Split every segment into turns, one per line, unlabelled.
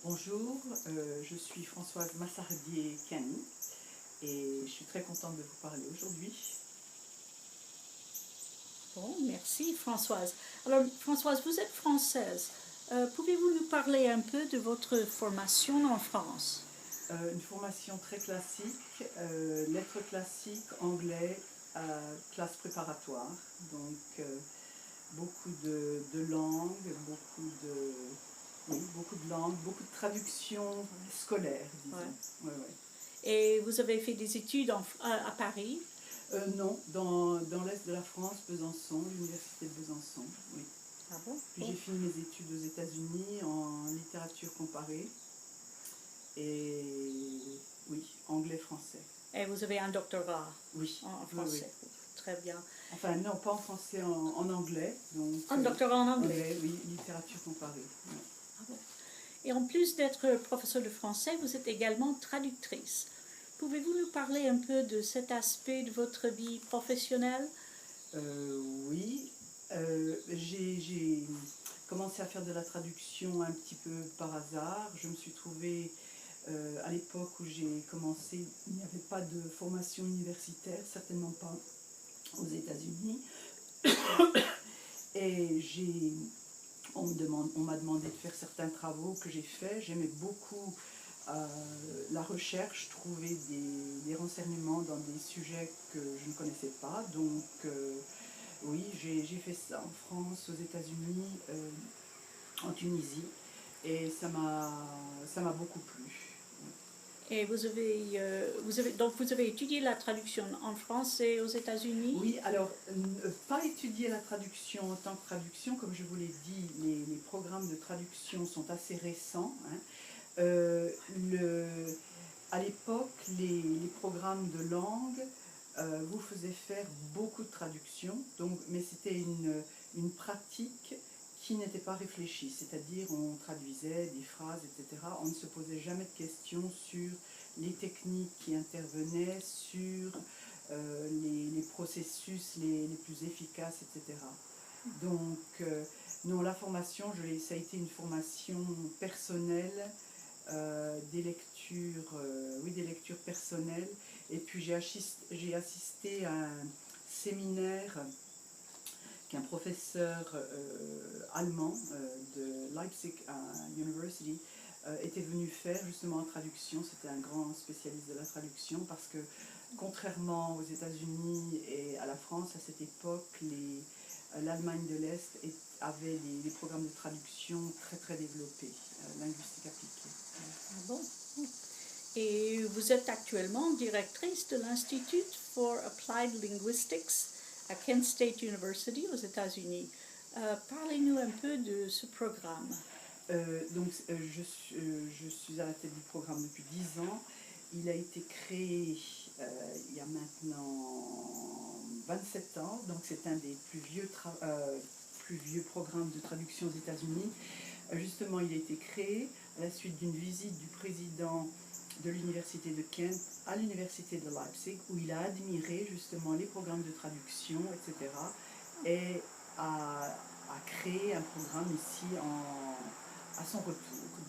Bonjour, je suis Françoise Massardier-Cani et je suis très contente de vous parler aujourd'hui.
Bon, merci Françoise. Alors Françoise, vous êtes française. Pouvez-vous nous parler un peu de votre formation en France?
Une formation très classique, lettres classiques, anglais, classe préparatoire, donc beaucoup de langues, beaucoup de langues, beaucoup de traductions scolaires, disons.
Ouais.
Ouais, ouais.
Et vous avez fait des études à Paris?
Non, dans l'est de la France, Besançon, l'université de Besançon, oui.
Ah bon?
Puis
Bon.
j'ai fini mes études aux États-Unis en littérature comparée et oui, anglais-français.
Et vous avez un doctorat
Oui,
en
oui, oui.
français? Très bien.
Enfin, non, pas en français, en anglais. Donc,
Un doctorat en anglais?
anglais, oui, littérature comparée. Ouais.
Ah bon. Et en plus d'être professeur de français, vous êtes également traductrice. Pouvez-vous nous parler un peu de cet aspect de votre vie professionnelle?
Oui, j'ai commencé à faire de la traduction un petit peu par hasard. Je me suis trouvée, à l'époque où j'ai commencé, il n'y avait pas de formation universitaire, certainement pas aux États-Unis. Et on m'a demandé de faire certains travaux que j'ai faits. J'aimais beaucoup la recherche, trouver des renseignements dans des sujets que je ne connaissais pas. Donc, oui, j'ai fait ça en France, aux États-Unis, en Tunisie, et ça m'a beaucoup plu.
Et donc vous avez étudié la traduction en France et aux États-Unis?
Oui, alors, pas étudier la traduction en tant que traduction, comme je vous l'ai dit, les programmes de traduction sont assez récents. Hein. Euh, le, à l'époque, les programmes de langue vous faisaient faire beaucoup de traductions, donc, mais c'était une pratique qui n'était pas réfléchie, c'est-à-dire on traduisait des phrases, etc. On ne se posait jamais de questions sur les techniques qui intervenaient, sur les processus les plus efficaces, etc. Donc, non, la formation, ça a été une formation personnelle, des lectures personnelles. Et puis j'ai assisté à un séminaire qu'un professeur allemand de Leipzig University était venu faire justement en traduction. C'était un grand spécialiste de la traduction parce que contrairement aux États-Unis et à la France à cette époque, l'Allemagne de l'Est avait des programmes de traduction très très développés, linguistique appliquée.
Ah bon? Et vous êtes actuellement directrice de l'Institute for Applied Linguistics à Kent State University aux États-Unis. Parlez-nous un peu de ce programme.
Je suis à la tête du programme depuis 10 ans. Il a été créé il y a maintenant 27 ans, donc c'est un des plus vieux programmes de traduction aux États-Unis. Justement, il a été créé à la suite d'une visite du président de l'université de Kent à l'université de Leipzig, où il a admiré justement les programmes de traduction, etc. et a créé un programme ici à son retour.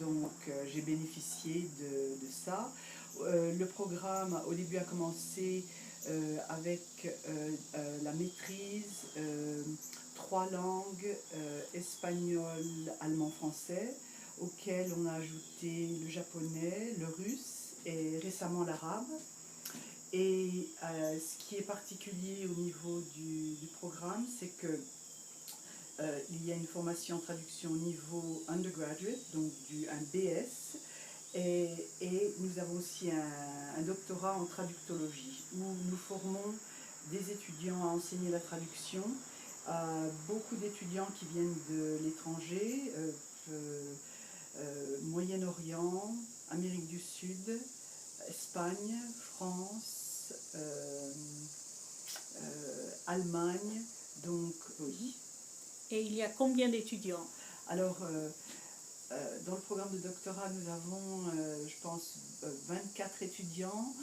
Donc j'ai bénéficié de ça. Le programme au début a commencé avec la maîtrise, 3 langues, espagnol, allemand, français, auquel on a ajouté le japonais, le russe et récemment l'arabe. Et ce qui est particulier au niveau du programme, c'est que il y a une formation en traduction au niveau undergraduate, donc un BS, et nous avons aussi un doctorat en traductologie, où nous formons des étudiants à enseigner la traduction, beaucoup d'étudiants qui viennent de l'étranger, Moyen-Orient, Amérique du Sud, Espagne, France, Allemagne, donc oui.
Et il y a combien d'étudiants?
Alors, dans le programme de doctorat, nous avons, je pense, 24 étudiants.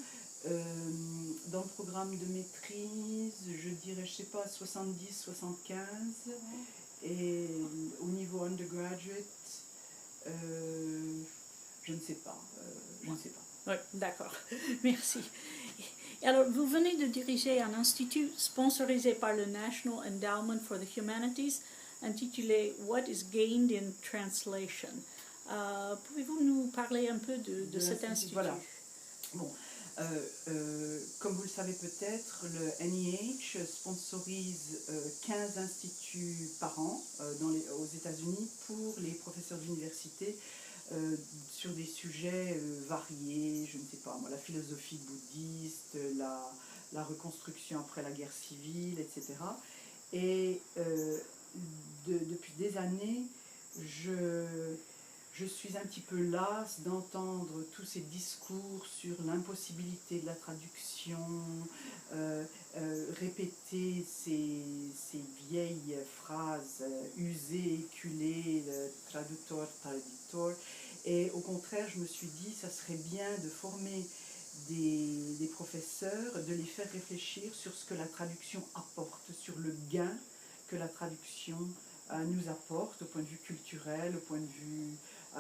Dans le programme de maîtrise, je dirais, je sais pas, 70, 75. Et au niveau undergraduate, Je ne sais pas. Je ne sais pas.
Oui, d'accord. Merci. Et alors, vous venez de diriger un institut sponsorisé par le National Endowment for the Humanities, intitulé What is Gained in Translation. Pouvez-vous nous parler un peu de cet institut?
Voilà. Bon, comme vous le savez peut-être, le NEH sponsorise 15 instituts par an aux États-Unis pour les professeurs d'université sur des sujets variés, je ne sais pas moi, la philosophie bouddhiste, la reconstruction après la guerre civile, etc. Et depuis des années, je suis un petit peu lasse d'entendre tous ces discours sur l'impossibilité de la traduction, répéter ces vieilles phrases usées, éculées, traductor, traductor. Et au contraire, je me suis dit, ça serait bien de former des professeurs, de les faire réfléchir sur ce que la traduction apporte, sur le gain que la traduction nous apporte au point de vue culturel, au point de vue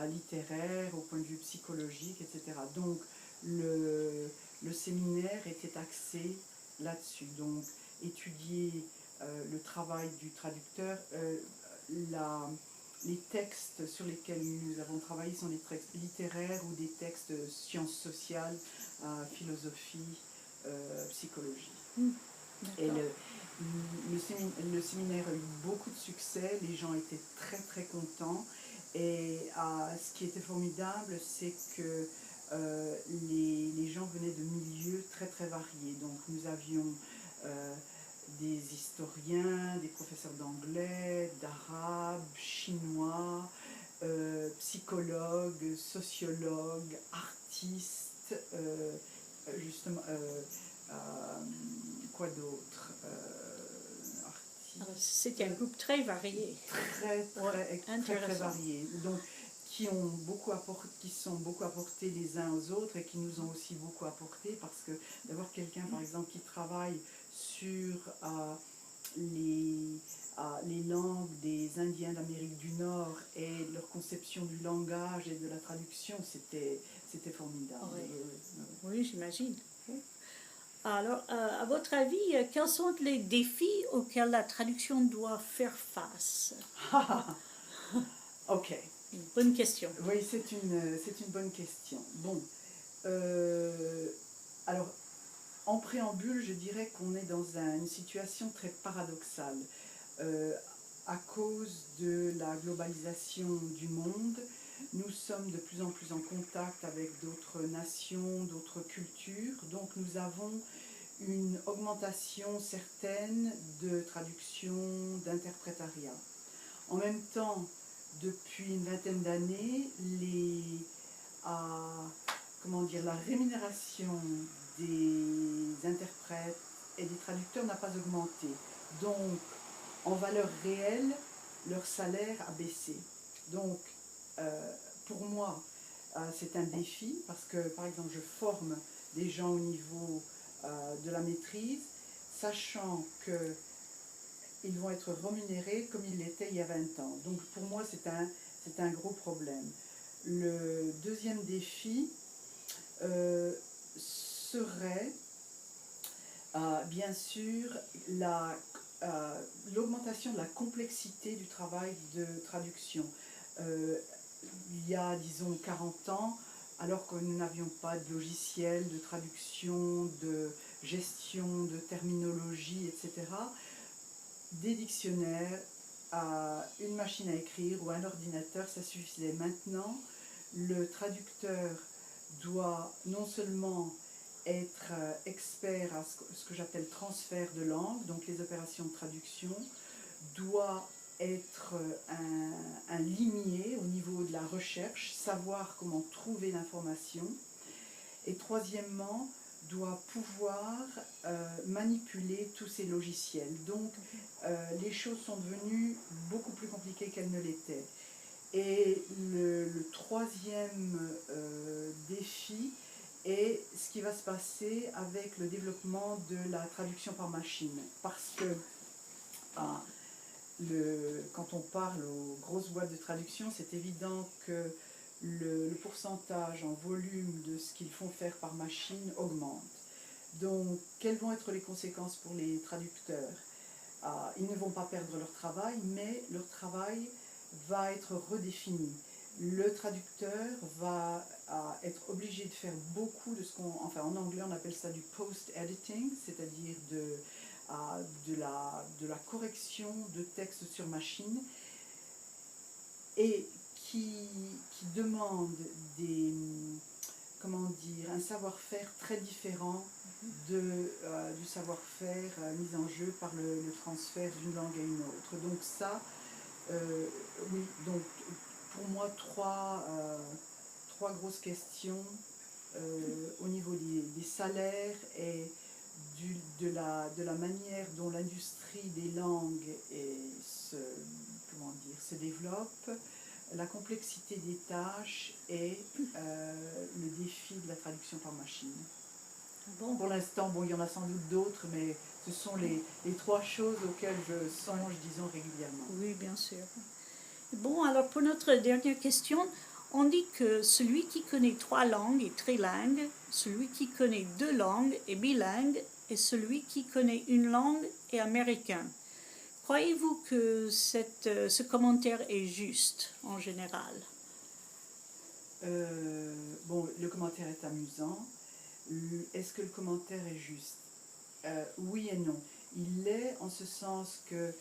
littéraire, au point de vue psychologique, etc. Donc le séminaire était axé là-dessus. Donc étudier le travail du traducteur, les textes sur lesquels nous avons travaillé sont des textes littéraires ou des textes sciences sociales, philosophie, psychologie. Et le séminaire a eu beaucoup de succès, les gens étaient très très contents. Et ce qui était formidable, c'est que les gens venaient de milieux très très variés. Donc nous avions des historiens, des professeurs d'anglais, d'arabe, chinois, psychologues, sociologues, artistes, justement, quoi d'autre
C'était un groupe très varié.
Très varié. Donc, qui sont beaucoup apportés les uns aux autres et qui nous ont aussi beaucoup apporté, parce que d'avoir quelqu'un, par exemple, qui travaille sur les langues des Indiens d'Amérique du Nord et leur conception du langage et de la traduction, c'était formidable.
Oui, j'imagine. Alors, à votre avis, quels sont les défis auxquels la traduction doit faire face?
Ok.
Bonne question.
Oui, c'est une bonne question. Bon, alors, en préambule, je dirais qu'on est dans une situation très paradoxale. À cause de la globalisation du monde, nous sommes de plus en plus en contact avec d'autres nations, d'autres cultures, donc nous avons une augmentation certaine de traduction, d'interprétariat. En même temps, depuis une vingtaine d'années, la rémunération des interprètes et des traducteurs n'a pas augmenté. Donc, en valeur réelle, leur salaire a baissé. Donc, pour moi, c'est un défi parce que, par exemple, je forme des gens au niveau de la maîtrise, sachant qu'ils vont être rémunérés comme ils l'étaient il y a 20 ans. Donc, pour moi, c'est un gros problème. Le deuxième défi serait, bien sûr, l'augmentation de la complexité du travail de traduction. Il y a, disons, 40 ans, alors que nous n'avions pas de logiciel de traduction, de gestion, de terminologie, etc., des dictionnaires, une machine à écrire ou un ordinateur, ça suffisait. Maintenant, le traducteur doit non seulement être expert à ce que j'appelle transfert de langue, donc les opérations de traduction, doit être un limier au niveau de la recherche, savoir comment trouver l'information, et troisièmement, doit pouvoir manipuler tous ces logiciels. Donc les choses sont devenues beaucoup plus compliquées qu'elles ne l'étaient. Et le troisième défi est ce qui va se passer avec le développement de la traduction par machine. Parce que quand on parle aux grosses boîtes de traduction, c'est évident que le pourcentage en volume de ce qu'ils font faire par machine augmente. Donc, quelles vont être les conséquences pour les traducteurs? Ils ne vont pas perdre leur travail, mais leur travail va être redéfini. Le traducteur va être obligé de faire beaucoup de ce enfin en anglais on appelle ça du post-editing, c'est-à-dire de la correction de texte sur machine, et qui demande un savoir-faire très différent du savoir-faire mis en jeu par le transfert d'une langue à une autre. Donc ça, oui, donc pour moi trois grosses questions au niveau des salaires et de la manière dont l'industrie des langues se développe, la complexité des tâches et le défi de la traduction par machine.
Bon.
Pour l'instant, il y en a sans doute d'autres, mais ce sont les trois choses auxquelles je songe, disons, régulièrement.
Oui, bien sûr. Bon, alors pour notre dernière question, on dit que celui qui connaît 3 langues est trilingue, celui qui connaît 2 langues est bilingue, et celui qui connaît une langue est américain. Croyez-vous que ce commentaire est juste en général?
Le commentaire est amusant. Est-ce que le commentaire est juste? Oui et non. Il l'est en ce sens que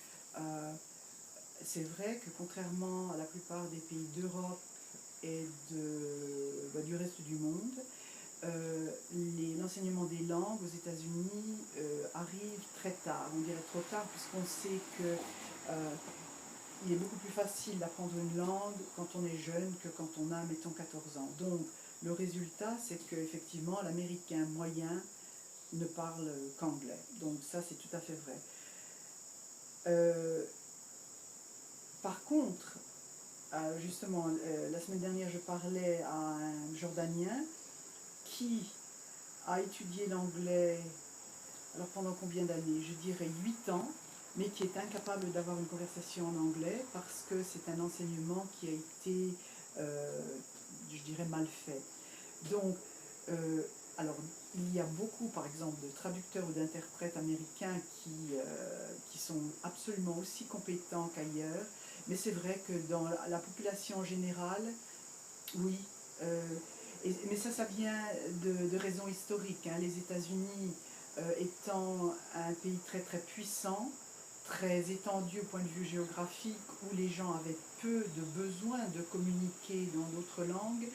c'est vrai que contrairement à la plupart des pays d'Europe et du reste du monde, l'enseignement des langues aux États-Unis arrive très tard, on dirait trop tard, puisqu'on sait qu'il est beaucoup plus facile d'apprendre une langue quand on est jeune que quand on a, mettons, 14 ans. Donc le résultat, c'est qu'effectivement, l'américain moyen ne parle qu'anglais. Donc ça, c'est tout à fait vrai. Par contre, justement, la semaine dernière, je parlais à un Jordanien qui a étudié l'anglais, alors pendant combien d'années? Je dirais 8 ans, mais qui est incapable d'avoir une conversation en anglais parce que c'est un enseignement qui a été, je dirais, mal fait. Donc, alors, il y a beaucoup, par exemple, de traducteurs ou d'interprètes américains qui sont absolument aussi compétents qu'ailleurs, mais c'est vrai que dans la population générale, oui, mais ça vient de raisons historiques, hein. Les États-Unis étant un pays très très puissant, très étendu au point de vue géographique, où les gens avaient peu de besoin de communiquer dans d'autres langues,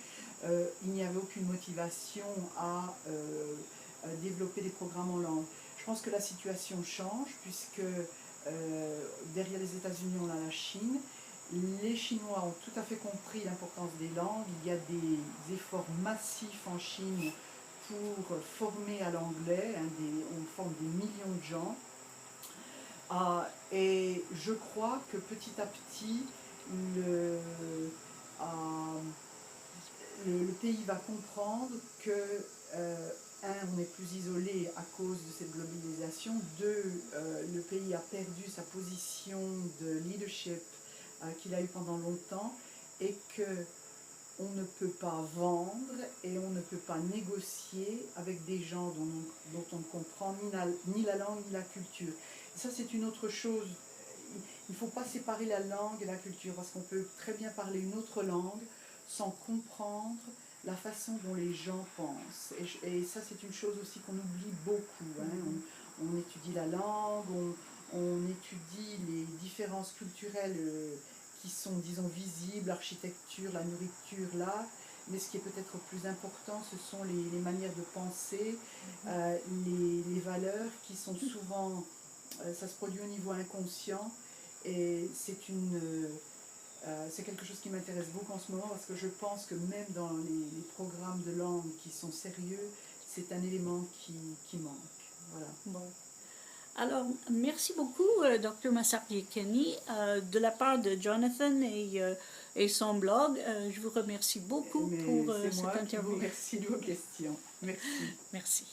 il n'y avait aucune motivation à développer des programmes en langue. Je pense que la situation change, puisque derrière les États-Unis, on a la Chine. Les Chinois ont tout à fait compris l'importance des langues. Il y a des efforts massifs en Chine pour former à l'anglais. On forme des millions de gens. Et je crois que petit à petit, le pays va comprendre que, on est plus isolé à cause de cette globalisation. 2, le pays a perdu sa position de leadership qu'il a eu pendant longtemps, et qu'on ne peut pas vendre et on ne peut pas négocier avec des gens dont on ne comprend ni la langue ni la culture. Et ça, c'est une autre chose. Il ne faut pas séparer la langue et la culture, parce qu'on peut très bien parler une autre langue sans comprendre la façon dont les gens pensent. Et ça, c'est une chose aussi qu'on oublie beaucoup, hein. On étudie la langue, on étudie les différences culturelles qui sont, disons, visibles, l'architecture, la nourriture, l'art, mais ce qui est peut-être plus important, ce sont les manières de penser, les valeurs qui sont souvent, ça se produit au niveau inconscient, et c'est quelque chose qui m'intéresse beaucoup en ce moment, parce que je pense que même dans les programmes de langue qui sont sérieux, c'est un élément qui manque. Voilà.
Bon. Alors, merci beaucoup, Dr. Massapiekeni, de la part de Jonathan et son blog. Je vous remercie beaucoup pour cette interview.
Merci de vos questions. Merci.
Merci.